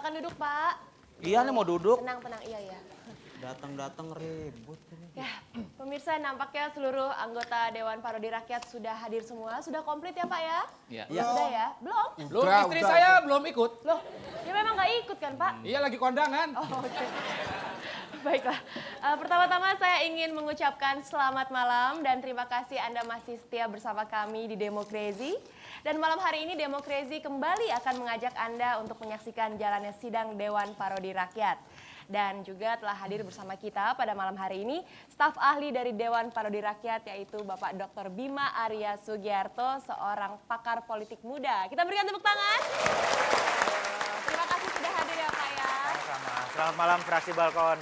silakan duduk, Pak. Iya nih mau duduk. Tenang, iya ya. Datang-datang ribut ini. Ya, pemirsa nampaknya seluruh anggota Dewan Parodi Rakyat sudah hadir semua. Sudah komplit ya Pak ya? Iya. Sudah ya? Belum? Belum, istri saya belum ikut. Loh, ya memang nggak ikut kan Pak? Iya lagi kondangan. Oh, oke. Baiklah, pertama-tama saya ingin mengucapkan selamat malam dan terima kasih Anda masih setia bersama kami di Demo Crazy. Dan malam hari ini Demo Crazy kembali akan mengajak Anda untuk menyaksikan jalannya sidang Dewan Parodi Rakyat. Dan juga telah hadir bersama kita pada malam hari ini staf ahli dari Dewan Parodi Rakyat yaitu Bapak Dr. Bima Arya Sugiarto, seorang pakar politik muda. Kita berikan tepuk tangan. Terima kasih sudah hadir ya Pak ya. Sama. Selamat malam fraksi Balkon.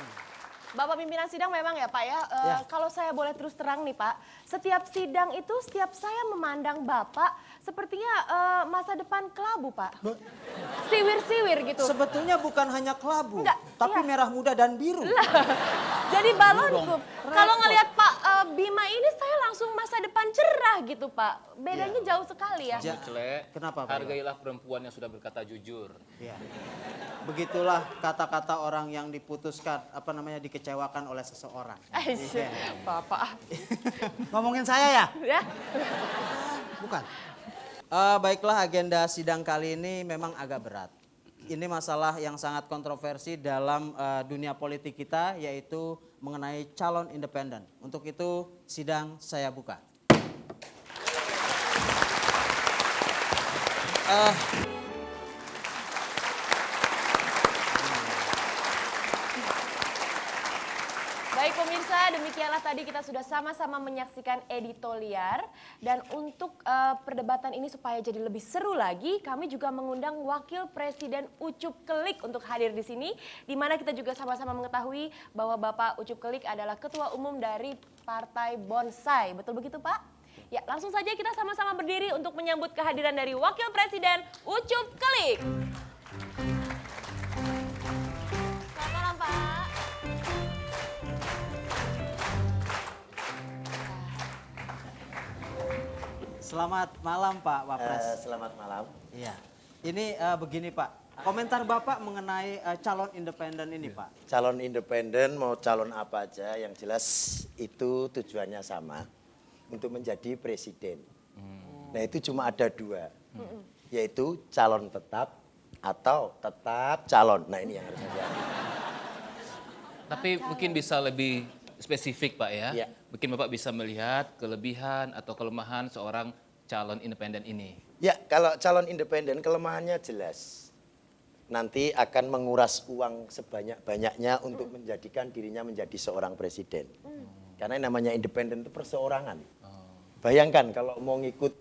Bapak pimpinan sidang memang ya Pak ya, kalau saya boleh terus terang nih Pak, setiap sidang itu setiap saya memandang Bapak sepertinya masa depan kelabu Pak. Siwir-siwir gitu. Sebetulnya bukan hanya kelabu, Enggak, tapi iya. merah muda dan biru. Jadi balonku. Kalau ngelihat Pak Bima ini saya langsung masa depan cerah gitu Pak. Bedanya jauh sekali ya. Celek, Kenapa, Pak? hargailah perempuan yang sudah berkata jujur. Ya. Begitulah kata-kata orang yang diputuskan, dikecewakan oleh seseorang. Aisyah, Bapak. Ngomongin saya ya? Ya. Bukan. Baiklah, agenda sidang kali ini memang agak berat. Ini masalah yang sangat kontroversi dalam dunia politik kita, yaitu mengenai calon independen. Untuk itu sidang saya buka. Baik pemirsa, demikianlah tadi kita sudah sama-sama menyaksikan editorial. Dan untuk perdebatan ini supaya jadi lebih seru lagi, kami juga mengundang Wakil Presiden Ucup Kelik untuk hadir di sini. Di mana kita juga sama-sama mengetahui bahwa Bapak Ucup Kelik adalah Ketua Umum dari Partai Bonsai. Betul begitu Pak? Ya, langsung saja kita sama-sama berdiri untuk menyambut kehadiran dari Wakil Presiden Ucup Kelik. Selamat malam Pak. Selamat malam Pak Wapres. Selamat malam. Iya. Ini begini Pak, komentar Bapak mengenai calon independen ini Pak. Calon independen mau calon apa aja, yang jelas itu tujuannya sama, untuk menjadi presiden. Nah itu cuma ada dua, yaitu calon tetap atau tetap calon. Nah ini yang harus dihati. Tapi mungkin bisa lebih spesifik Pak ya. Iya. Mungkin Bapak bisa melihat kelebihan atau kelemahan seorang calon independen ini. Ya kalau calon independen kelemahannya jelas. Nanti akan menguras uang sebanyak-banyaknya untuk menjadikan dirinya menjadi seorang presiden. Karena yang namanya independen itu perseorangan. Bayangkan kalau mau ngikut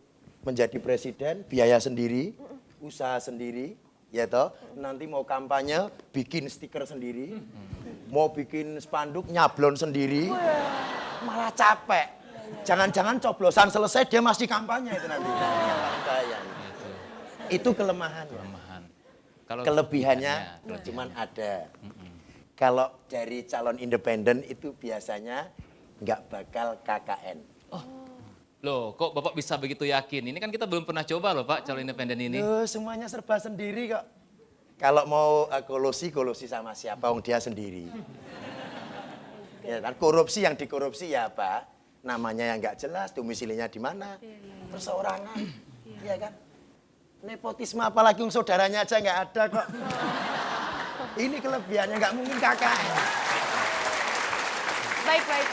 menjadi presiden, biaya sendiri, usaha sendiri, ya toh. Nanti mau kampanye, bikin stiker sendiri, mau bikin spanduk, nyablon sendiri, malah capek. Jangan-jangan coblosan selesai dia masih kampanye itu nanti. Itu kelemahan. Kalau Kelebihannya cuman ada. Kalau dari calon independen itu biasanya nggak bakal KKN. Loh, kok Bapak bisa begitu yakin? Ini kan kita belum pernah coba loh Pak, calon independen ini. Loh, semuanya serba sendiri kok. Kalau mau kolusi sama siapa, wong dia sendiri. Ya kan, korupsi yang dikorupsi ya apa? Namanya yang nggak jelas, domisilinya di mana? Perseorangan, ya kan? Nepotisme apalagi saudaranya aja nggak ada kok. Ini kelebihannya, nggak mungkin KKN. Baik.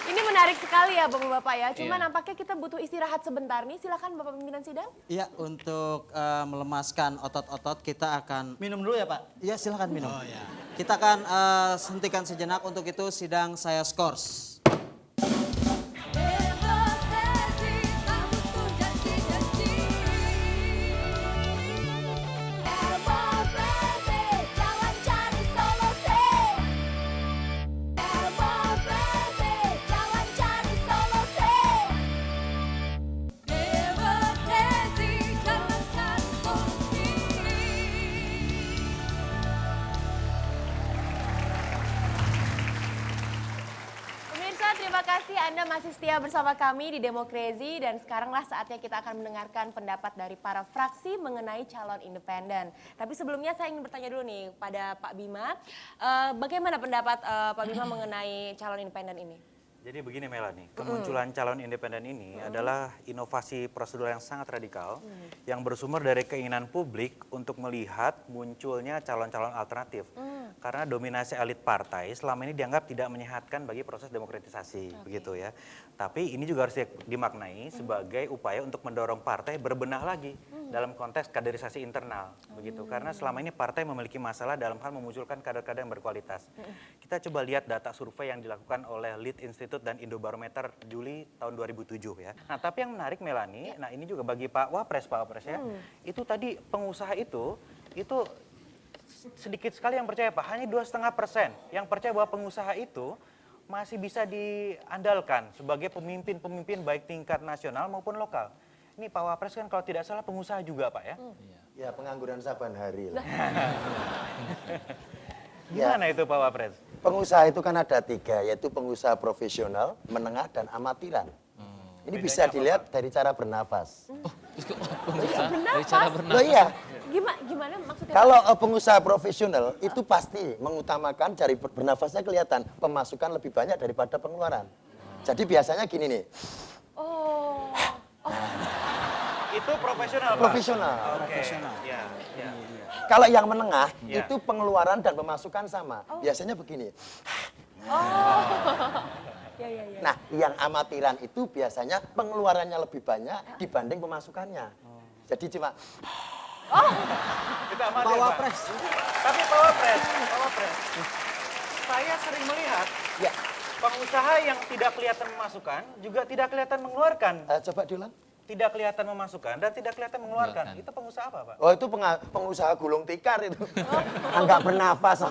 Ini menarik sekali ya Bapak-Bapak ya. Cuma Iya. nampaknya kita butuh istirahat sebentar nih. Silakan Bapak pimpinan sidang. Iya, untuk melemaskan otot-otot kita akan Minum dulu ya Pak. Iya, silakan minum. Kita akan hentikan sejenak, untuk itu sidang saya skors. kasih Anda masih setia bersama kami di Demokrasi dan sekaranglah saatnya kita akan mendengarkan pendapat dari para fraksi mengenai calon independen. Tapi sebelumnya saya ingin bertanya dulu nih pada Pak Bima, bagaimana pendapat Pak Bima mengenai calon independen ini? Jadi begini Melanie, kemunculan calon independen ini adalah inovasi prosedur yang sangat radikal yang bersumber dari keinginan publik untuk melihat munculnya calon-calon alternatif. Karena dominasi elit partai selama ini dianggap tidak menyehatkan bagi proses demokratisasi, begitu ya. Tapi ini juga harus dimaknai sebagai upaya untuk mendorong partai berbenah lagi dalam konteks kaderisasi internal, begitu. Karena selama ini partai memiliki masalah dalam hal memunculkan kader-kader yang berkualitas. Kita coba lihat data survei yang dilakukan oleh Lead Institute dan Indobarometer Juli tahun 2007 ya. Nah, tapi yang menarik Melanie, nah ini juga bagi Pak Wapres ya, itu tadi pengusaha itu sedikit sekali yang percaya Pak, hanya 2,5% yang percaya bahwa pengusaha itu masih bisa diandalkan sebagai pemimpin-pemimpin baik tingkat nasional maupun lokal. Ini Pak Wapres kan kalau tidak salah pengusaha juga Pak ya? Ya pengangguran saban hari lah. Gimana itu Pak Wapres? Pengusaha itu kan ada 3, yaitu pengusaha profesional, menengah, dan amatiran. Ini Bedanya bisa apa, dilihat Pak? dari cara bernafas. Pengusaha dari Bernafas? cara Loh bernafas. iya, Gimana maksudnya? kalau pengusaha profesional itu pasti mengutamakan dari bernafasnya kelihatan pemasukan lebih banyak daripada pengeluaran. Jadi biasanya gini nih, Oh. Itu profesional Pak? profesional. Profesional. Ya, ya. Kalau yang menengah Ya. itu pengeluaran dan pemasukan sama. Biasanya begini. Ya. Nah, yang amatiran itu biasanya pengeluarannya lebih banyak dibanding pemasukannya. Jadi cuma Kita amati Pak Pak. Wapres. Tapi Pak Wapres, saya sering melihat ya, pengusaha yang tidak kelihatan memasukkan juga tidak kelihatan mengeluarkan. coba diulang. Tidak kelihatan memasukkan dan tidak kelihatan mengeluarkan. Mengeluarkan. Itu pengusaha apa Pak? Oh, itu pengusaha gulung tikar itu. Enggak bernafas.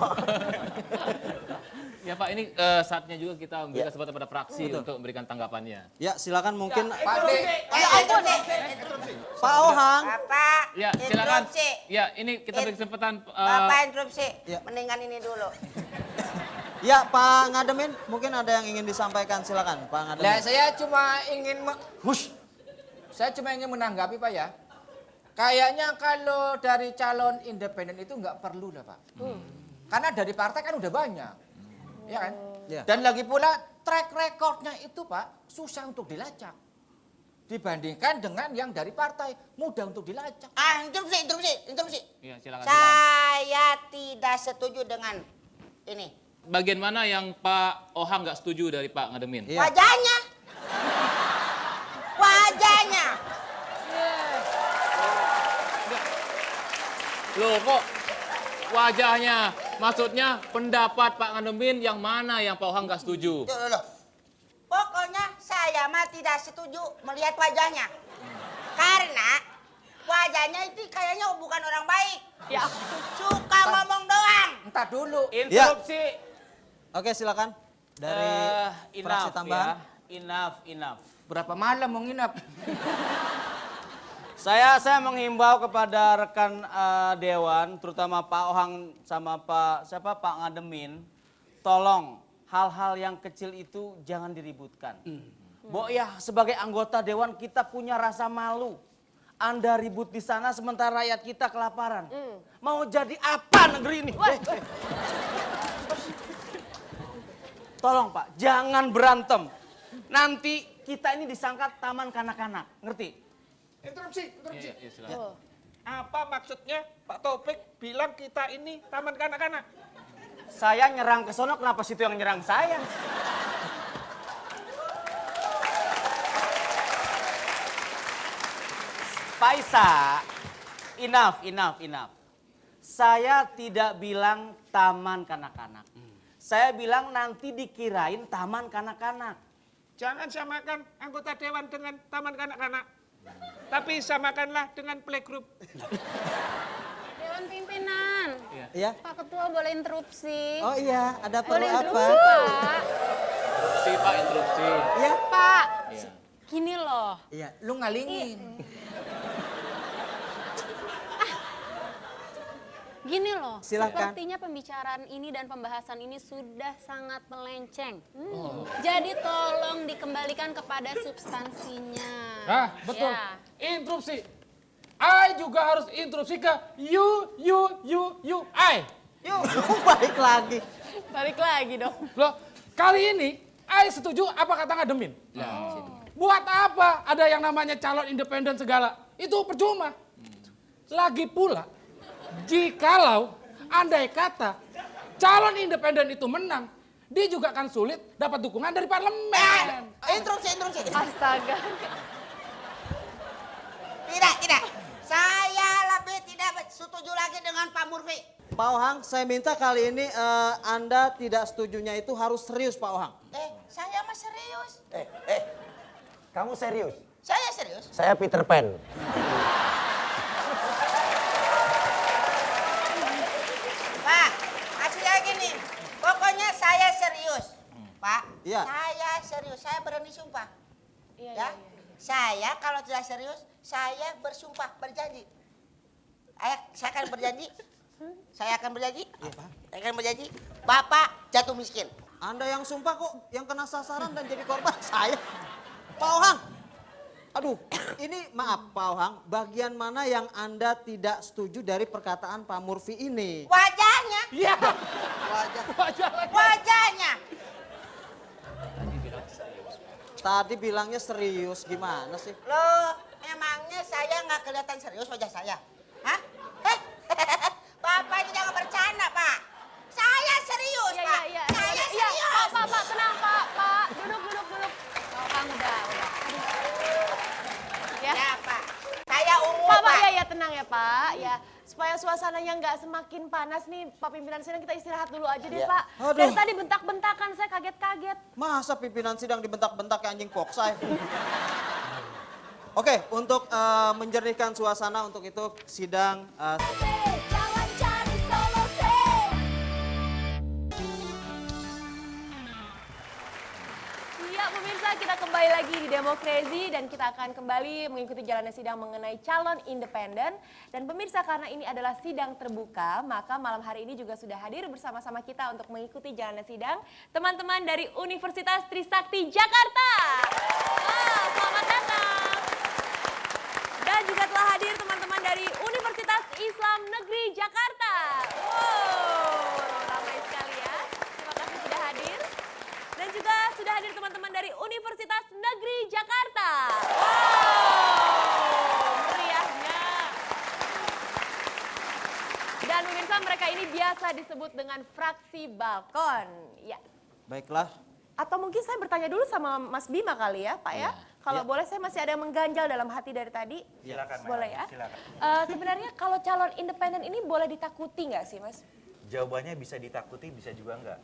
Ya Pak, ini saatnya juga kita memberikan kesempatan pada fraksi untuk memberikan tanggapannya. Ya silakan mungkin Pak D. Pak Ohang. Bapak, Ya, silakan. interupsi. Ya, ini kita beri kesempatan. Bapak interupsi. Ya. Mendingan ini dulu. Ya Pak Ngademin, mungkin ada yang ingin disampaikan, silakan Pak Ngademin. Lah saya cuma ingin saya cuma ingin menanggapi Pak ya. Kayaknya kalau dari calon independen itu nggak perlu lah Pak. Karena dari partai kan udah banyak. Ya kan? Ya. Dan lagi pula track recordnya itu Pak susah untuk dilacak. Dibandingkan dengan yang dari partai mudah untuk dilacak. Interupsi. Ya, silakan. Saya tidak setuju dengan ini. Bagian mana yang Pak Ohang nggak setuju dari Pak Ngademin? Iya. Wajahnya. Wajahnya. Loh kok wajahnya? Maksudnya pendapat Pak Ngademin yang mana yang Pak Ohang nggak setuju? Loh. Pokoknya saya mah tidak setuju melihat wajahnya. Karena wajahnya itu kayaknya bukan orang baik. Ya. Suka ngomong doang. Entar dulu. Interupsi. Oke silakan dari fraksi Enough tambahan. ya. Enough. Berapa malam mau nginap? Saya menghimbau kepada rekan Dewan, terutama Pak Ohang sama Pak Ngademin, tolong hal-hal yang kecil itu jangan diributkan. Bo ya sebagai anggota Dewan kita punya rasa malu. Anda ribut di sana sementara rakyat kita kelaparan. Mau jadi apa negeri ini? Tolong Pak, jangan berantem. Nanti kita ini disangka taman kanak-kanak, ngerti? Interupsi. Iya, silakan. Apa maksudnya Pak Taufik bilang kita ini taman kanak-kanak? Saya nyerang ke sono, kenapa situ yang nyerang saya? Paisa, enough. Saya tidak bilang taman kanak-kanak. Saya bilang nanti dikirain taman kanak-kanak. Jangan samakan anggota dewan dengan taman kanak-kanak. Tapi samakanlah dengan playgroup. Dewan pimpinan. Iya. Pak Ketua boleh interupsi. Oh iya, ada perlu Boleh apa? interupsi, Pak. Interupsi Pak, interupsi. Iya. Pak, Iya. gini loh. Iya. Lu ngalingin. Gini loh, Silakan. sepertinya pembicaraan ini dan pembahasan ini sudah sangat melenceng. Jadi tolong dikembalikan kepada substansinya. Ah, betul. Ya. Interupsi. I juga harus interupsi ke you, I. Balik lagi. Balik lagi dong. Loh, kali ini I setuju apa kata Ngademin? Buat apa ada yang namanya calon independen segala? Itu percuma. Lagi pula, jikalau andai kata calon independen itu menang, dia juga akan sulit dapat dukungan dari parlemen. Interupsi. Astaga. Tidak. Saya lebih tidak setuju lagi dengan Pak Murfi. Pak Ohang, saya minta kali ini Anda tidak setujunya itu harus serius Pak Ohang. Saya mah serius. Kamu serius? Saya serius. Saya Peter Pan. Pak, hasilnya gini. Pokoknya saya serius. Pak, Iya. saya serius. Saya berani sumpah. Iya, Ya, saya kalau tidak serius, saya bersumpah, berjanji. Saya akan berjanji. Saya akan berjanji. Bapak jatuh miskin. Anda yang sumpah kok, yang kena sasaran dan jadi korban saya. Pak Ohang, aduh, ini maaf Pak Ohang, bagian mana yang Anda tidak setuju dari perkataan Pak Murfi ini? Wajahnya. Iya. Wajahnya. Tadi bilangnya serius, gimana sih? Loh, emangnya saya nggak kelihatan serius wajah saya? Hah? Bapak ini jangan bercanda, Pak. Saya serius, Pak. Saya serius. Pak, tenang Pak. Duduk. Oh, Kang, udah. Ya, Pak. Saya ungu, Pak, Pak. ya tenang ya Pak. Ya, supaya suasananya nggak semakin panas nih, Pak pimpinan sidang kita istirahat dulu aja deh Iya. Pak. Aduh. Dari tadi bentak-bentakan, saya kaget-kaget. Masa pimpinan sidang dibentak-bentak kayak anjing poksai? Oke, untuk menjernihkan suasana untuk itu sidang Iya pemirsa, kita kembali lagi di Demokrasi dan kita akan kembali mengikuti jalannya sidang mengenai calon independen. Dan pemirsa, karena ini adalah sidang terbuka, maka malam hari ini juga sudah hadir bersama-sama kita untuk mengikuti jalannya sidang teman-teman dari Universitas Trisakti Jakarta. Selamat datang. Dan juga telah hadir teman-teman dari Universitas Islam Negeri Jakarta. Ramai sekali ya. Terima kasih sudah hadir. Dan juga sudah hadir teman-teman dari Universitas Negeri Jakarta. Meriahnya. Dan pemirsa, mereka ini biasa disebut dengan fraksi balkon. Ya. baiklah. Atau mungkin saya bertanya dulu sama Mas Bima kali ya, Pak ya. Kalau boleh, saya masih ada yang mengganjal dalam hati dari tadi. Silakan, Mbak. Boleh ya? Silakan. Sebenarnya kalau calon independen ini boleh ditakuti nggak sih, Mas? Jawabannya bisa ditakuti, bisa juga enggak.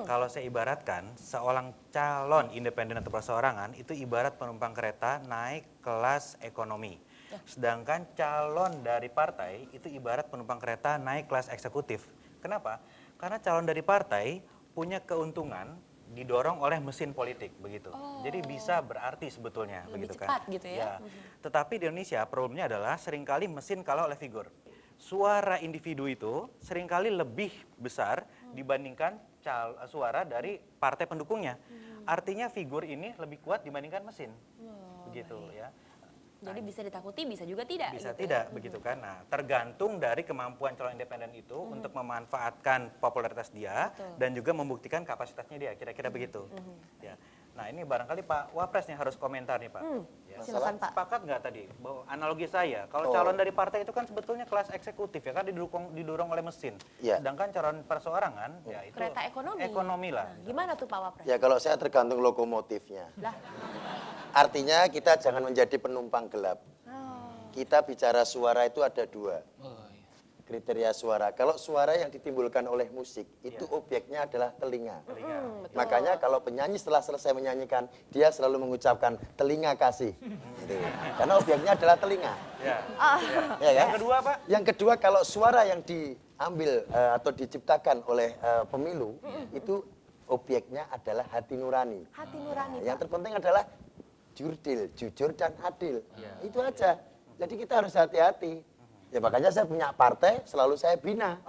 Kalau saya ibaratkan, seorang calon independen atau perseorangan itu ibarat penumpang kereta naik kelas ekonomi. Sedangkan calon dari partai itu ibarat penumpang kereta naik kelas eksekutif. Kenapa? Karena calon dari partai punya keuntungan didorong oleh mesin politik begitu. Jadi bisa berarti sebetulnya Lebih begitu cepat kan. gitu ya. Tetapi di Indonesia problemnya adalah seringkali mesin kalah oleh figur. Suara individu itu seringkali lebih besar dibandingkan suara dari partai pendukungnya. Artinya figur ini lebih kuat dibandingkan mesin. Begitu ya. Jadi bisa ditakuti, bisa juga tidak. Bisa gitu tidak ya. begitu kan. Nah, tergantung dari kemampuan calon independen itu untuk memanfaatkan popularitas dia dan juga membuktikan kapasitasnya dia, kira-kira begitu. Ya. Nah, ini barangkali Pak Wapres yang harus komentar nih, Pak. Ya. Silakan, Pak. Sepakat nggak tadi bahwa analogi saya, kalau calon dari partai itu kan sebetulnya kelas eksekutif ya kan didorong oleh mesin. Iya. Sedangkan calon perseorangan ya itu Kereta ekonomi. ekonomi lah. Nah, gimana tuh Pak Wapres? Ya kalau saya tergantung lokomotifnya. Lah. Artinya kita jangan menjadi penumpang gelap. Kita bicara suara itu ada dua. Kriteria suara. Kalau suara yang ditimbulkan oleh musik, itu objeknya adalah telinga. Makanya kalau penyanyi setelah selesai menyanyikan, dia selalu mengucapkan telinga kasih. Gitu. Karena objeknya adalah telinga. Ya. Ya kan? Yang kedua, Pak? Yang kedua, kalau suara yang diambil atau diciptakan oleh pemilu, itu objeknya adalah hati nurani. Hati nurani, Yang Pak. terpenting adalah jurdil, jujur dan adil. Itu aja. Jadi kita harus hati-hati. Ya makanya saya punya partai selalu saya bina.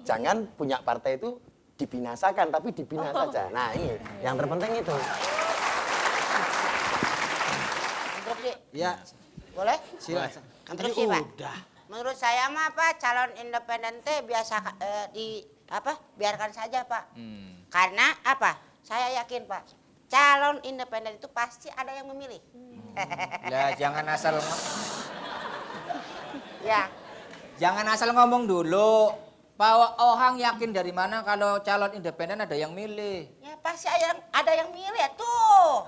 Jangan punya partai itu dibinasakan, tapi dibina saja. Nah ini yang terpenting itu. Interupsi. Ya, Boleh? silakan. Interupsi, Pak. Menurut saya mah Pak, calon independen teh biasa biarkan saja Pak. Karena apa? Saya yakin Pak, calon independen itu pasti ada yang memilih. Ya jangan asal Ya, jangan asal ngomong dulu. Pak Ohang yakin dari mana kalau calon independen ada yang milih? ya pasti ada yang milih tuh.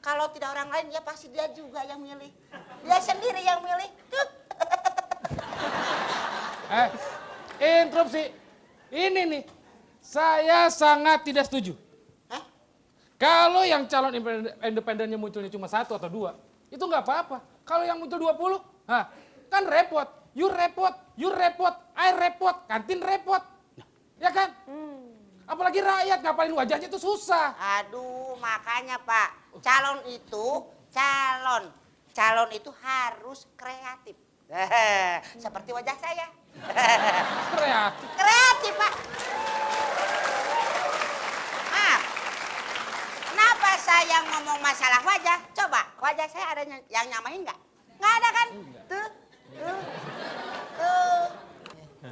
Kalau tidak orang lain ya pasti dia juga yang milih. Dia sendiri yang milih. Tuh. Interupsi. Ini nih, saya sangat tidak setuju. Hah? Kalau yang calon independennya munculnya cuma 1 atau 2, itu nggak apa-apa. Kalau yang muncul 20, kan repot. You repot, I repot, kantin repot. Ya kan? Apalagi rakyat ngapalin wajahnya itu susah. Aduh, makanya Pak, calon itu harus kreatif. Seperti wajah saya. Kreatif. Kreatif, Pak. Maaf. Kenapa saya ngomong masalah wajah? Coba, wajah saya ada yang nyamain nggak? Nggak ada kan? Tuh.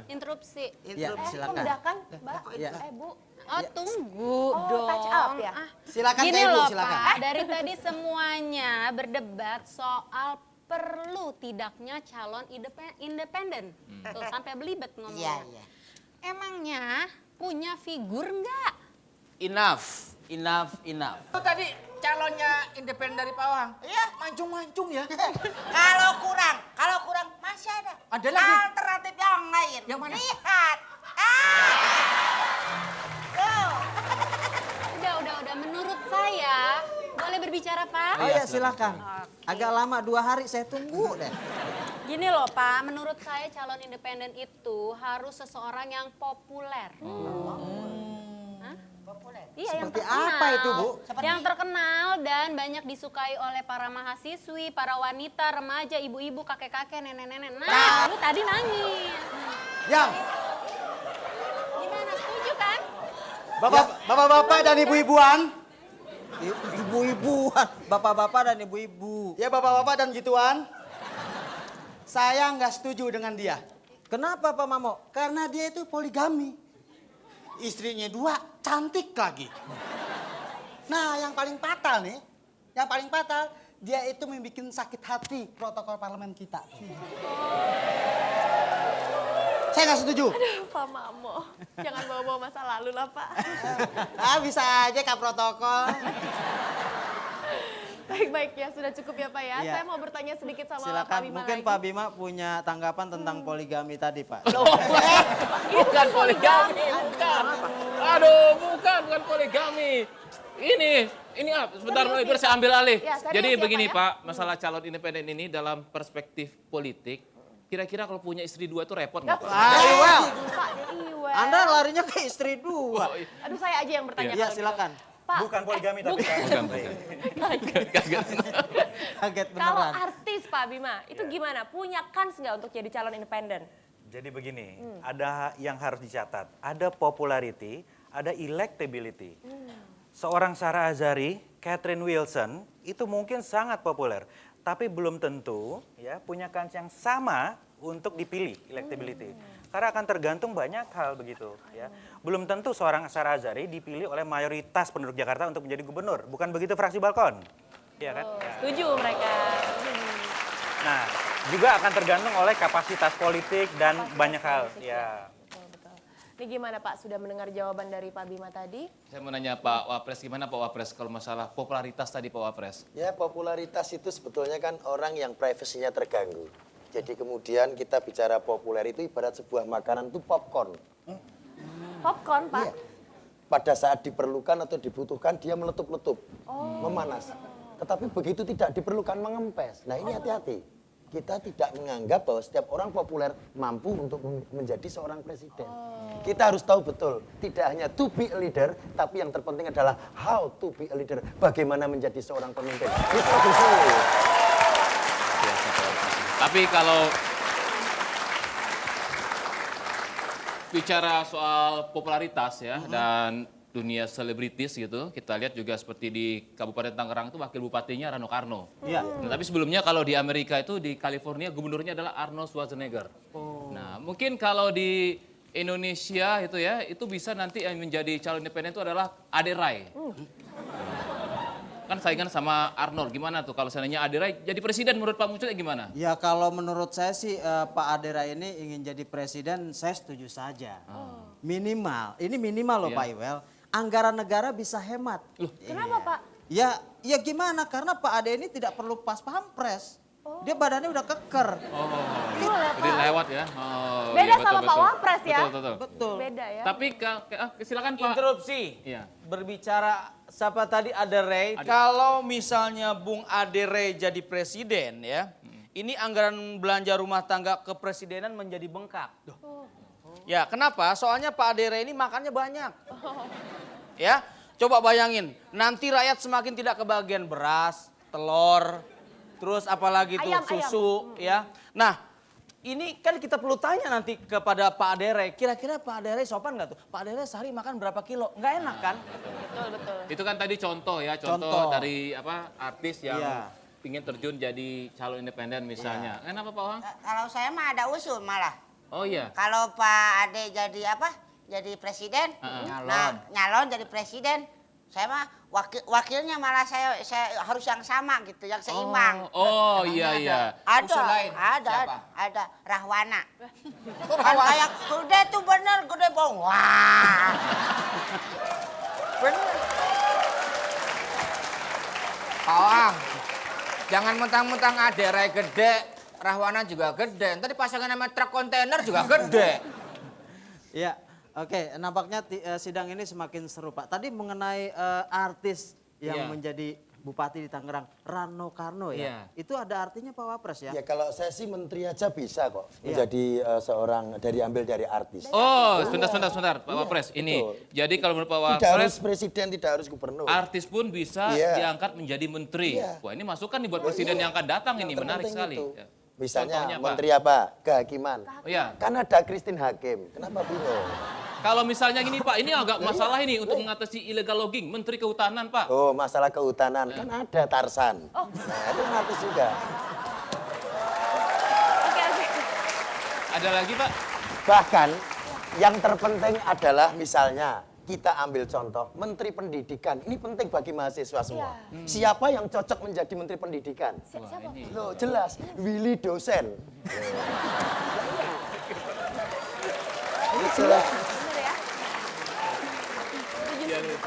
Interupsi. Ya, silakan. Membedakan, Mbak? Ya. Bu. Oh, tunggu Oh, dong. touch up ya? Silakan Gini Kak Ibu, loh silakan. Pak, dari tadi semuanya berdebat soal perlu tidaknya calon independen. Tuh, sampai belibet ngomongnya. Iya. Emangnya punya figur nggak? Enough. Itu tadi calonnya independen dari Pak Ohang. Iya. Mancung-mancung ya. Kalau kurang masih ada. Ada lagi? Alternatif yang lain. Yang mana? Lihat. Tuh. Udah. Menurut saya, boleh berbicara Pak? Oh ya, silakan. Agak lama 2 hari saya tunggu deh. Gini loh Pak, menurut saya calon independen itu harus seseorang yang populer. Hah? Populer. Iya, yang Seperti terkenal. apa itu, Bu? Yang terkenal dan banyak disukai oleh para mahasiswi, para wanita, remaja, ibu-ibu, kakek-kakek, nenek-nenek. Nah, lu tadi nangis. Yang Gimana, setuju kan? Bapak-bapak dan ibu-ibuan, ibu-ibuan, bapak-bapak dan ibu-ibu. ya bapak-bapak dan gituan, saya nggak setuju dengan dia. Kenapa Pak Mamo? Karena dia itu poligami. Istrinya 2, cantik lagi. Nah yang paling fatal nih, dia itu membuat sakit hati protokol parlemen kita. Saya nggak setuju. Aduh, Pak Mamo. Jangan bawa-bawa masa lalu lah, Pak. Bisa aja Kak protokol. Baik-baik ya, sudah cukup ya Pak ya. Iya. Saya mau bertanya sedikit sama Pak Silakan. Bima Mungkin lagi. Pak Bima punya tanggapan tentang poligami tadi, Pak. Bukan poligami, bukan. Aduh, bukan poligami. Ini sebentar, biar saya ambil alih. Ya, serius Jadi ya, begini Pak, Pak, masalah calon independen ini dalam perspektif politik, kira-kira kalau punya istri 2 itu repot nggak Pak? Iwel, Pak Iwel. Anda larinya ke istri 2. Aduh, saya aja yang bertanya. Iya, kalau gitu. silakan. Pak, Bukan poligami tapi kan. Kaget kalau beneran. artis Pak Bima, itu gimana? Punya kans nggak untuk jadi calon independen? Jadi begini, ada yang harus dicatat. Ada popularity, ada electability. Seorang Sarah Azhari, Catherine Wilson, itu mungkin sangat populer. Tapi belum tentu ya punya kans yang sama untuk dipilih electability. Karena akan tergantung banyak hal begitu. Ya. Belum tentu seorang Sarah Azhari dipilih oleh mayoritas penduduk Jakarta untuk menjadi gubernur. Bukan begitu fraksi Balkon. Iya kan? Ya. Setuju mereka. Nah, juga akan tergantung oleh kapasitas politik dan banyak hal. Ya. Betul. Ini gimana Pak, sudah mendengar jawaban dari Pak Bima tadi? Saya mau nanya Pak Wapres, gimana Pak Wapres kalau masalah popularitas tadi Pak Wapres? Ya popularitas itu sebetulnya kan orang yang privasinya terganggu. Jadi kemudian kita bicara populer itu ibarat sebuah makanan itu popcorn. Popcorn Pak? Iya. Pada saat diperlukan atau dibutuhkan dia meletup-letup, memanas. Tetapi begitu tidak diperlukan mengempes. Nah ini hati-hati. Kita tidak menganggap bahwa setiap orang populer mampu untuk menjadi seorang presiden. Kita harus tahu betul, tidak hanya to be a leader, tapi yang terpenting adalah how to be a leader. Bagaimana menjadi seorang pemimpin. Itu. Tapi kalau bicara soal popularitas ya dan dunia selebritis gitu, kita lihat juga seperti di Kabupaten Tangerang itu wakil bupatinya Rano Karno. Iya. Nah, tapi sebelumnya kalau di Amerika itu di California gubernurnya adalah Arnold Schwarzenegger. Nah, mungkin kalau di Indonesia itu ya, itu bisa nanti yang menjadi calon independen itu adalah Ade Rai. Kan saingan sama Arnold, gimana tuh kalau seandainya Ade Rai jadi presiden menurut Pak Muncul gimana? Ya kalau menurut saya sih Pak Ade Rai ini ingin jadi presiden, saya setuju saja. Minimal, ini minimal loh Iya. Pak Iwel, anggaran negara bisa hemat. Kenapa Pak? Ya gimana? Karena Pak Ade ini tidak perlu pas pampres. Dia badannya udah keker. Udah lewat ya. Oh, Beda iya, sama Pak Wapres ya? Betul. Betul. Beda ya. Tapi silakan Pak. Interupsi. Iya. Berbicara siapa tadi Ade Rai, kalau misalnya Bung Ade Rai jadi presiden ya, ini anggaran belanja rumah tangga kepresidenan menjadi bengkak. Ya, kenapa? Soalnya Pak Ade Rai ini makannya banyak. Ya, coba bayangin, nanti rakyat semakin tidak kebagian beras, telur, terus apalagi tuh Ayam, susu, ya. Nah, ini kan kita perlu tanya nanti kepada Pak Ade Rai, kira-kira Pak Ade Rai sopan nggak tuh? Pak Ade Rai sehari makan berapa kilo? Nggak enak kan? Betul. Itu kan tadi contoh ya, contoh dari artis yang Iya. ingin terjun jadi calon independen misalnya. Kenapa Pak Wang? Kalau saya mah ada usul malah. Oh iya. Kalau Pak Ade jadi apa? Jadi presiden. Nyalon jadi presiden. Saya mah wakilnya malah saya harus yang sama gitu, yang seimbang. Oh iya. Usul lain. Siapa? Ada Rahwana. Kan kayak gede tuh bener, gede bong. Wah. Bener. Pak Wang, jangan mentang-mentang Ade Rai gede, Rahwana juga gede. Tadi pasangan sama truk kontainer juga gede. Ya, oke. Nampaknya sidang ini semakin seru Pak. Tadi mengenai artis yang Iya. menjadi bupati di Tangerang, Rano Karno ya. Iya. Itu ada artinya Pak Wapres ya? Ya kalau saya sih menteri aja bisa kok Iya. menjadi seorang ambil dari artis. Oh, sebentar Pak Wapres. Ini. betul. Jadi kalau menurut Pak Tidak harus Wapres, presiden, tidak harus gubernur. artis pun bisa Iya. diangkat menjadi menteri. Iya. Wah, ini masukan nih buat presiden yang akan datang ini, Yang menarik terpenting sekali. itu. Ya. Misalnya Contohnya, Pak. menteri apa? Kehakiman. Oh iya. Kan ada Christine Hakim. Kenapa bingung? Kalau misalnya gini Pak, ini agak masalah ini untuk mengatasi illegal logging, Menteri Kehutanan Pak. Oh, masalah kehutanan. Kan ada Tarsan. Nah, itu artis juga. Oke. Ada lagi Pak? Bahkan yang terpenting adalah misalnya kita ambil contoh Menteri Pendidikan. Ini penting bagi mahasiswa semua. Siapa yang cocok menjadi Menteri Pendidikan? Siapa? Loh, jelas Willy dosen. Ini jelas. Bener ya?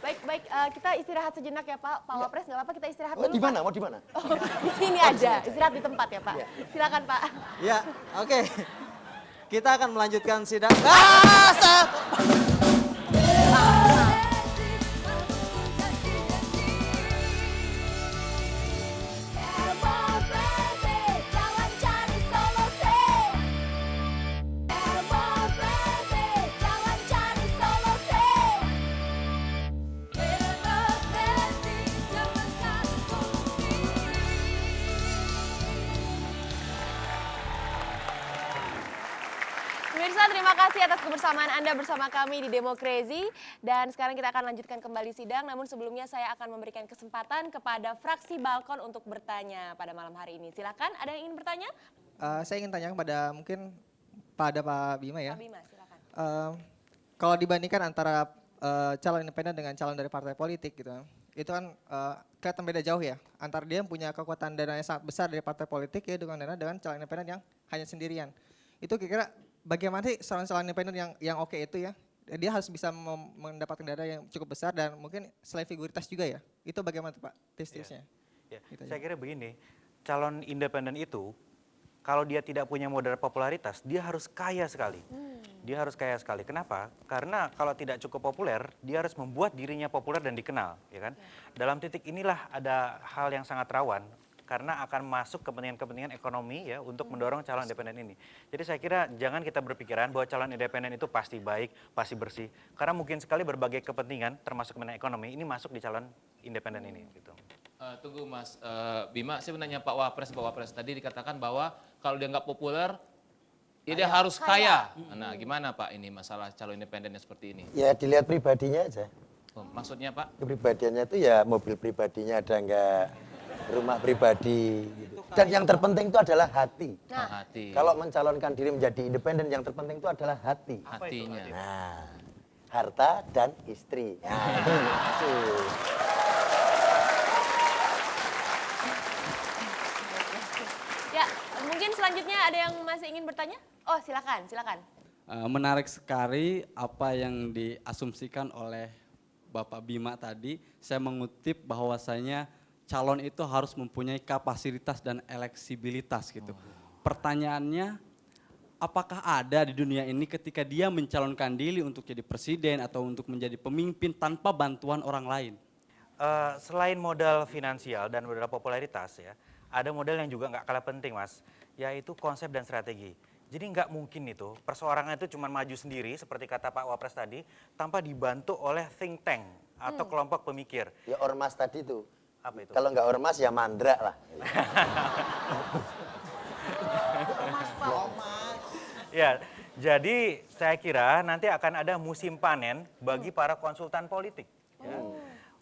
Baik, kita istirahat sejenak ya Pak. Pak Wapres nggak apa-apa kita istirahat Oh, dulu di Pak. mana? Mau di mana? Oh, di sini aja, istirahat di tempat ya Pak. Silakan Pak. Ya, oke. Kita akan melanjutkan sidang. Pemirsa, terima kasih atas kebersamaan Anda bersama kami di Demokrasi. Dan sekarang kita akan lanjutkan kembali sidang. Namun sebelumnya saya akan memberikan kesempatan kepada fraksi Balkon untuk bertanya pada malam hari ini. Silakan, ada yang ingin bertanya? Saya ingin tanya kepada mungkin pada Pak Bima ya. Pak Bima, silakan. Kalau dibandingkan antara calon independen dengan calon dari partai politik gitu, itu kan kelihatan beda jauh ya. Antara dia yang punya kekuatan dana yang sangat besar dari partai politik ya dengan calon independen yang hanya sendirian. Itu kira-kira bagaimana sih calon independen yang oke itu ya? Dia harus bisa mendapatkan dana yang cukup besar dan mungkin selain figuritas juga ya. Itu bagaimana tuh Pak tips-tipsnya? Ya, Gitu saya aja. kira begini, calon independen itu kalau dia tidak punya modal popularitas, dia harus kaya sekali. Dia harus kaya sekali. Kenapa? Karena kalau tidak cukup populer, dia harus membuat dirinya populer dan dikenal, ya kan? Dalam titik inilah ada hal yang sangat rawan karena akan masuk kepentingan-kepentingan ekonomi ya untuk mendorong calon independen ini. Jadi saya kira jangan kita berpikiran bahwa calon independen itu pasti baik, pasti bersih. Karena mungkin sekali berbagai kepentingan termasuk kepentingan ekonomi ini masuk di calon independen ini gitu. Tunggu Mas Bima, saya menanya Pak Wapres tadi dikatakan bahwa kalau dia nggak populer, Ya, dia harus kaya. Nah, gimana Pak ini masalah calon independen yang seperti ini? Ya dilihat pribadinya aja. Oh, maksudnya Pak? Kepribadiannya itu ya mobil pribadinya ada enggak, rumah pribadi gitu. Dan yang terpenting itu adalah hati. Nah, hati. Kalau mencalonkan diri menjadi independen yang terpenting itu adalah hati. Hatinya. Nah, harta dan istri. Nah, itu. Ya, mungkin selanjutnya ada yang masih ingin bertanya? Oh, silakan, silakan. Menarik sekali apa yang diasumsikan oleh Bapak Bima tadi. Saya mengutip bahwasanya calon itu harus mempunyai kapasitas dan eleksibilitas gitu. Pertanyaannya, apakah ada di dunia ini ketika dia mencalonkan diri untuk jadi presiden atau untuk menjadi pemimpin tanpa bantuan orang lain? Selain modal finansial dan modal popularitas ya, ada modal yang juga nggak kalah penting Mas, yaitu konsep dan strategi. Jadi nggak mungkin itu perseorangan itu cuma maju sendiri seperti kata Pak Wapres tadi tanpa dibantu oleh think tank atau kelompok pemikir. Ya ormas tadi tuh. Apa itu? Kalau nggak ormas ya mandra lah. Ya, jadi saya kira nanti akan ada musim panen bagi para konsultan politik. Ya.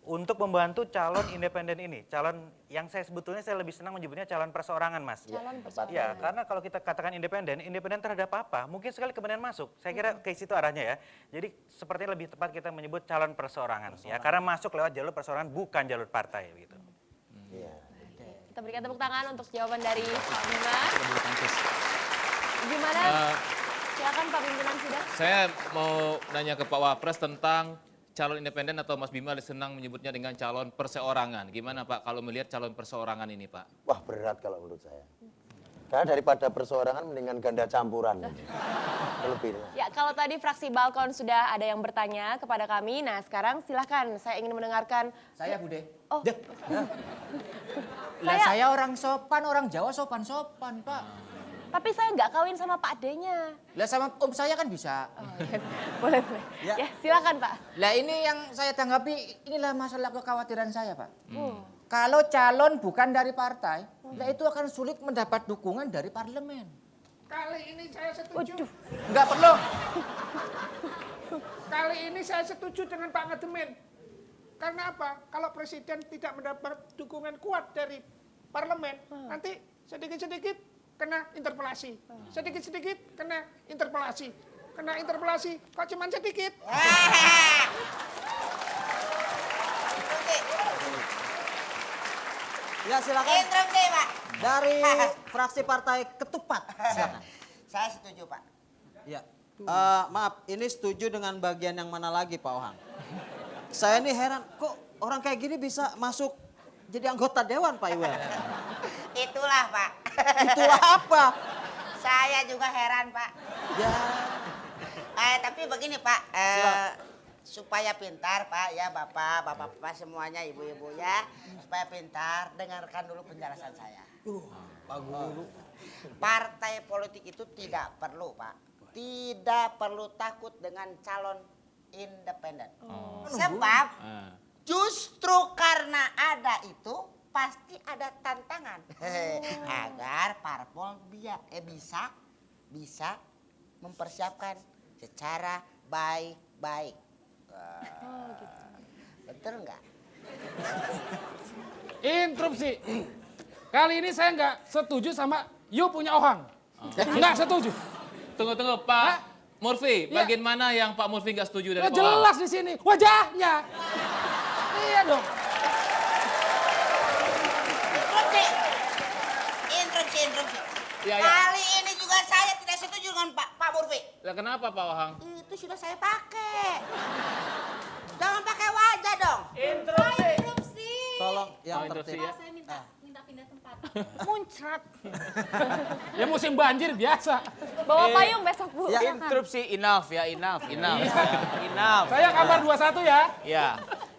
Untuk membantu calon independen ini, calon yang sebetulnya saya lebih senang menyebutnya calon perseorangan, Mas. Calon Ya, karena kalau kita katakan independen terhadap apa? Mungkin sekali kemudian masuk. Saya kira ke situ arahnya ya. Jadi sepertinya lebih tepat kita menyebut calon perseorangan, ya, karena masuk lewat jalur perseorangan bukan jalur partai gitu. Kita berikan tepuk tangan untuk jawaban dari Pak Bima. Gimana? Silakan Pak pimpinan sidang. Saya mau nanya ke Pak Wapres tentang calon independen atau Mas Bima senang menyebutnya dengan calon perseorangan. Gimana Pak kalau melihat calon perseorangan ini Pak? Wah berat kalau menurut saya. Karena daripada perseorangan mendingan ganda campuran. Lebihnya. Ya, kalau tadi fraksi Balkon sudah ada yang bertanya kepada kami, nah sekarang silahkan saya ingin mendengarkan. Saya Bude. Oh, Lah saya orang sopan, orang Jawa sopan-sopan Pak. tapi saya nggak kawin sama Pak D-nya. Lah sama om saya kan bisa. Boleh, boleh. Ya, silakan Pak. Lah ini yang saya tanggapi, inilah masalah kekhawatiran saya Pak. Kalau calon bukan dari partai, lah itu akan sulit mendapat dukungan dari parlemen. Kali ini saya setuju. Enggak perlu. Kali ini saya setuju dengan Pak Ngedemin. Karena apa? Kalau presiden tidak mendapat dukungan kuat dari parlemen, nanti sedikit-sedikit kena interpelasi. Sedikit-sedikit kena interpelasi. Kena interpelasi, kok cuma sedikit? Ya silakan. Interupsi, Pak. Dari fraksi Partai Ketupat. Silakan. Saya setuju, Pak. Ya. Maaf, ini setuju dengan bagian yang mana lagi Pak Ohang? Saya ini heran, kok orang kayak gini bisa masuk jadi anggota dewan Pak Iwer? Itulah, Pak. Itulah apa? Saya juga heran, Pak. Ya. Tapi begini, Pak. Supaya pintar, Pak, ya bapak-bapak semuanya, ibu-ibu ya. Supaya pintar, dengarkan dulu penjelasan saya. Pak Guru. Partai politik itu tidak perlu, Pak. Tidak perlu takut dengan calon independen. Sebab justru karena ada itu pasti ada tantangan agar parpol bisa mempersiapkan secara baik-baik. Betul nggak? Interupsi. Kali ini saya nggak setuju sama you punya Ohang. Nggak setuju. Tunggu Pak Murphy, Ya. bagian mana yang Pak Murphy nggak setuju dari Nah, Pak Ohang? jelas di sini wajahnya. Iya dong. Interupsi. Ya. Kali ini juga saya tidak setuju dengan Pak Murphy. Lah kenapa Pak Ohang? Itu sudah saya pakai. Jangan pakai wajah dong. Interupsi. Tolong yang interupsi tertib. ya. Saya minta pindah tempat. Muncrat. Ya musim banjir biasa. Bawa payung besok Bu. Ya. Interupsi enough. Saya kabar 21 ya. Ya.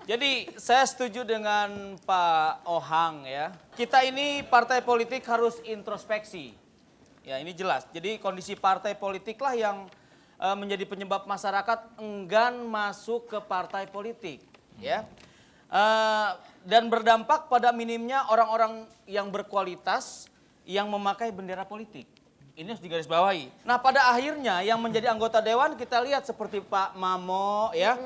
Jadi saya setuju dengan Pak Ohang ya. Kita ini partai politik harus introspeksi. Ya ini jelas. Jadi kondisi partai politiklah yang menjadi penyebab masyarakat enggan masuk ke partai politik. Ya. Dan berdampak pada minimnya orang-orang yang berkualitas yang memakai bendera politik. Ini harus digarisbawahi. Nah, pada akhirnya yang menjadi anggota dewan kita lihat seperti Pak Mamo ya,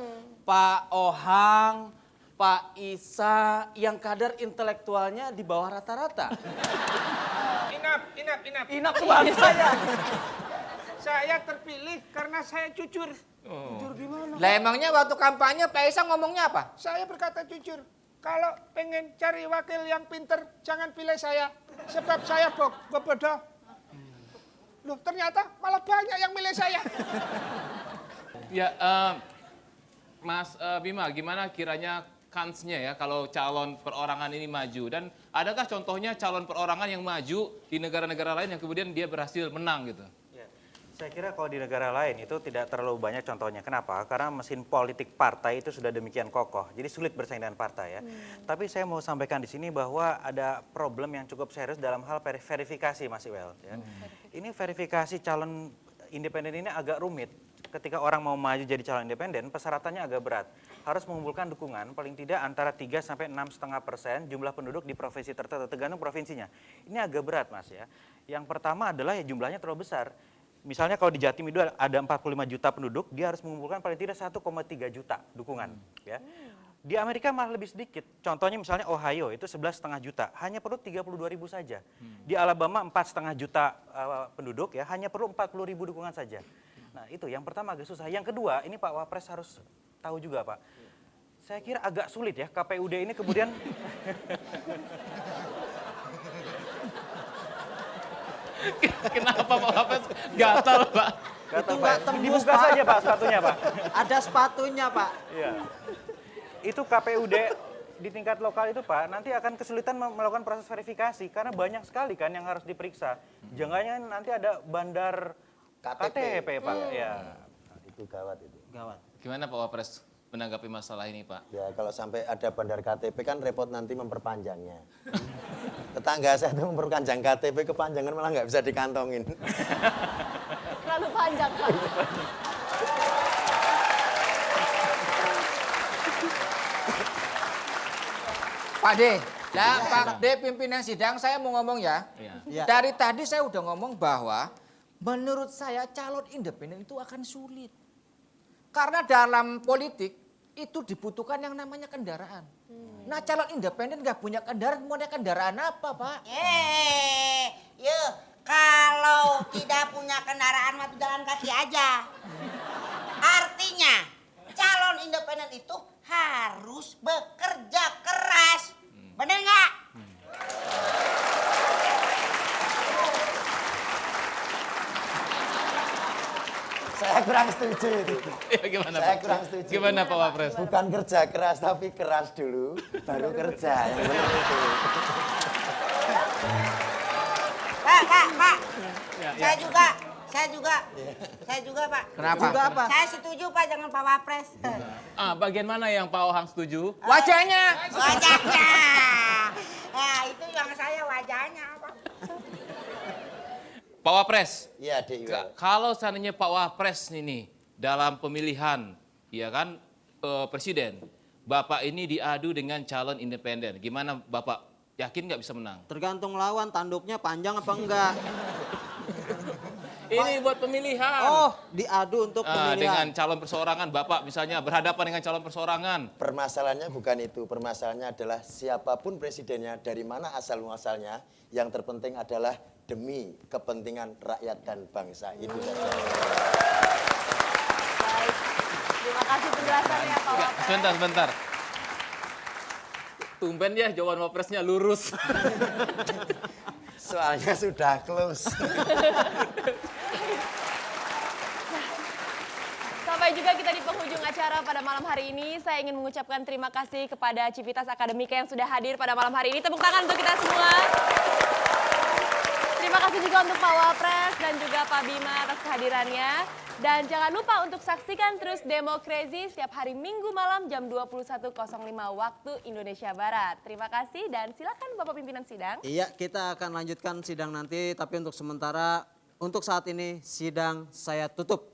Pak Ohang, Pak Isa yang kadar intelektualnya di bawah rata-rata. Inap. Inap sebab saya. Saya terpilih karena saya jujur. Jujur gimana? Lah emangnya waktu kampanye Pak Isa ngomongnya apa? Saya berkata jujur. Kalau pengen cari wakil yang pinter, jangan pilih saya. Sebab saya bodoh. Loh, ternyata malah banyak yang milih saya. Ya, Mas Bima, gimana kiranya kansnya ya kalau calon perorangan ini maju? Dan adakah contohnya calon perorangan yang maju di negara-negara lain yang kemudian dia berhasil menang gitu? Saya kira kalau di negara lain itu tidak terlalu banyak contohnya. Kenapa? Karena mesin politik partai itu sudah demikian kokoh. Jadi sulit bersaing dengan partai ya. Tapi saya mau sampaikan di sini bahwa ada problem yang cukup serius dalam hal verifikasi Mas Iwel. Ya. Ini verifikasi calon independen ini agak rumit. Ketika orang mau maju jadi calon independen, persyaratannya agak berat. Harus mengumpulkan dukungan paling tidak antara 3 sampai 6,5% jumlah penduduk di provinsi tertentu, tergantung provinsinya. Ini agak berat Mas ya. Yang pertama adalah ya jumlahnya terlalu besar. Misalnya kalau di Jatim itu ada 45 juta penduduk, dia harus mengumpulkan paling tidak 1,3 juta dukungan. Ya. Di Amerika malah lebih sedikit. Contohnya misalnya Ohio itu 11,5 juta, hanya perlu 32.000 saja. Di Alabama 4,5 juta penduduk ya, hanya perlu 40.000 dukungan saja. Nah itu yang pertama agak susah. Yang kedua ini Pak Wapres harus tahu juga Pak. Saya kira agak sulit ya KPUD ini kemudian Kenapa Pak Wapres gatal Pak? Gatal, Itu nggak Pak. tembus, Dibuka Pak. saja Pak sepatunya Pak. Ada sepatunya, Pak. Iya. Itu KPUD di tingkat lokal itu Pak, nanti akan kesulitan melakukan proses verifikasi karena banyak sekali kan yang harus diperiksa. Jangan-jangan nanti ada bandar KTP Pak. Ya. Nah, itu gawat itu. Gawat. Gimana Pak Wapres menanggapi masalah ini Pak? Ya kalau sampai ada bandar KTP kan repot nanti memperpanjangnya. Tetangga saya itu memperpanjang KTP kepanjangan malah nggak bisa dikantongin. Terlalu panjang Pak. Pak D, lah Pak D pimpinan sidang saya mau ngomong ya. Iya. Dari tadi saya udah ngomong bahwa menurut saya calon independen itu akan sulit. Karena dalam politik itu dibutuhkan yang namanya kendaraan. Nah calon independen nggak punya kendaraan, mau naik kendaraan apa Pak? Kalau tidak punya kendaraan mah jalan kaki aja. Artinya calon independen itu harus bekerja keras. Bener nggak? Saya kurang setuju itu. Ya, gimana Saya Pak? kurang setuju. Gimana Pak Wapres? Bukan kerja keras tapi keras dulu, baru kerja. Yang benar itu. Pak. Ya, Saya juga Pak. Kenapa? Juga apa? Saya setuju Pak, jangan Pak Wapres. Bagian mana yang Pak Ohang setuju? Wajahnya. Wajahnya. Nah itu yang saya wajahnya Pak. Pak Wapres, Iya, Dek Iwel. kalau seandainya Pak Wapres ini dalam pemilihan, ya kan presiden, Bapak ini diadu dengan calon independen, gimana Bapak yakin nggak bisa menang? Tergantung lawan, tanduknya panjang apa enggak. Ini buat pemilihan. Oh, diadu untuk Dengan pemilihan. calon perseorangan, Bapak misalnya berhadapan dengan calon perseorangan. Permasalahannya bukan itu. Permasalahannya adalah siapapun presidennya, dari mana asal-muasalnya, yang terpenting adalah demi kepentingan rakyat dan bangsa. Itu saja. Baik. Terima kasih penjelasannya Pak Wapres. Sebentar. Tumben ya jawaban Wapresnya lurus. Soalnya sudah close. Sampai juga kita di penghujung acara pada malam hari ini. Saya ingin mengucapkan terima kasih kepada Civitas Akademika yang sudah hadir pada malam hari ini. Tepuk tangan untuk kita semua. Terima kasih juga untuk Pak Wapres dan juga Pak Bima atas kehadirannya. Dan jangan lupa untuk saksikan terus Demokrasi setiap hari Minggu malam jam 21.05 waktu Indonesia Barat. Terima kasih dan silakan Bapak Pimpinan Sidang. Iya, kita akan lanjutkan sidang nanti, tapi untuk sementara, untuk saat ini sidang saya tutup.